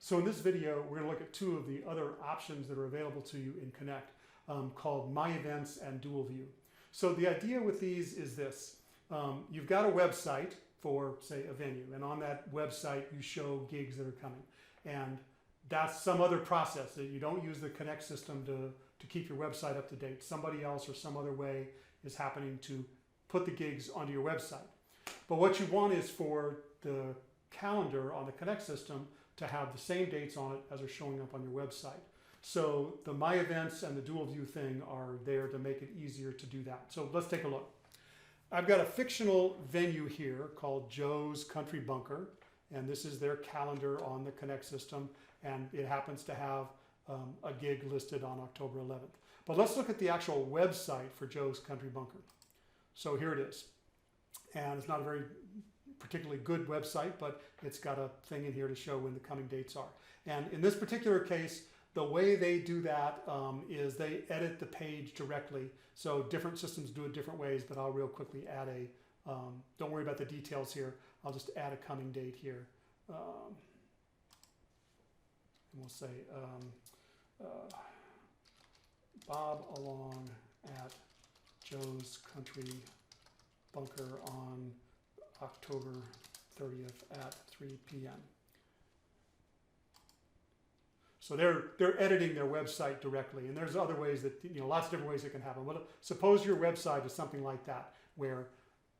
So in this video, we're going to look at two of the other options that are available to you in Connect called My Events and Dual View. So the idea with these is this. You've got a website for, say, a venue, and on that website you show gigs that are coming. And that's some other process that you don't use the Connect system to keep your website up to date. Somebody else or some other way is happening to put the gigs onto your website. But what you want is for the calendar on the Connect system to have the same dates on it as are showing up on your website. So the My Events and the Dual View thing are there to make it easier to do that. So let's take a look. I've got a fictional venue here called Joe's Country Bunker, and this is their calendar on the Connect system, and it happens to have a gig listed on October 11th. But let's look at the actual website for Joe's Country Bunker. So here it is, and it's not a very particularly good website, but it's got a thing in here to show when the coming dates are. And in this particular case, the way they do that is they edit the page directly. So different systems do it different ways, but I'll real quickly add a, don't worry about the details here, I'll just add a coming date here. And we'll say Bob along at Joe's Country Bunker on October 30th at 3 p.m. So they're editing their website directly, and there's other ways that, lots of different ways it can happen. Well, suppose your website is something like that, where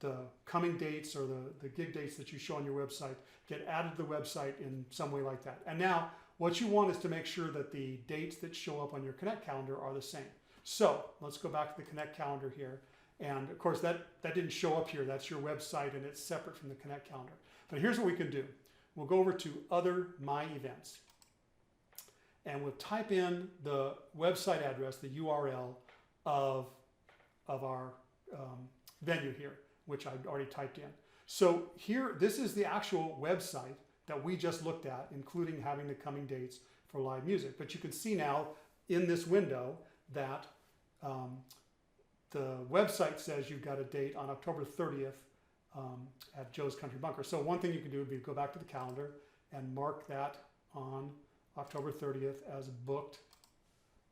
the coming dates or the gig dates that you show on your website get added to the website in some way like that. And now what you want is to make sure that the dates that show up on your Connect calendar are the same. So let's go back to the Connect calendar here. And of course that didn't show up here. That's your website and it's separate from the Connect calendar. But here's what we can do. We'll go over to Other My Events. And we'll type in the website address, the URL of our venue here, which I've already typed in. So here, this is the actual website that we just looked at, including having the coming dates for live music. But you can see now in this window that the website says you've got a date on October 30th at Joe's Country Bunker. So one thing you can do would be go back to the calendar and mark that on October 30th as booked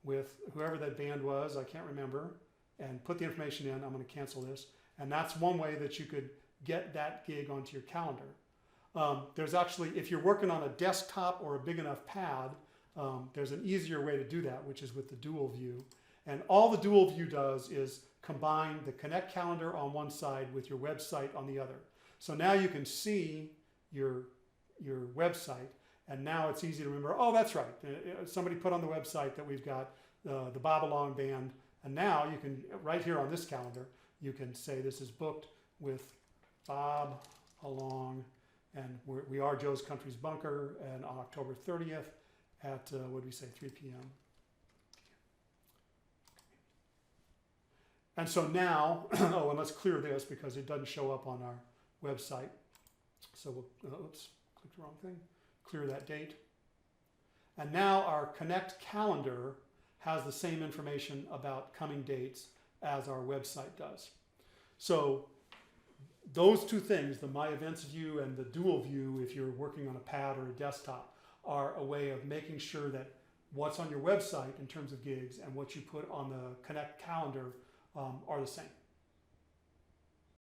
with whoever that band was, I can't remember, and put the information in. I'm going to cancel this. And that's one way that you could get that gig onto your calendar. There's actually, if you're working on a desktop or a big enough pad, there's an easier way to do that, which is with the Dual View. And all the Dual View does is combine the Connect calendar on one side with your website on the other. So now you can see your website, and now it's easy to remember, oh, that's right. Somebody put on the website that we've got the Bob Along Band, and now you can, right here on this calendar, you can say this is booked with Bob Along, and we are Joe's Country's Bunker, and on October 30th at, what did we say, 3 p.m. And so now, oh, and let's clear this because it doesn't show up on our website. So we'll, oops, clicked the wrong thing. Clear that date. And now our Connect calendar has the same information about coming dates as our website does. So those two things, the My Events view and the Dual View, if you're working on a pad or a desktop, are a way of making sure that what's on your website in terms of gigs and what you put on the Connect calendar are the same.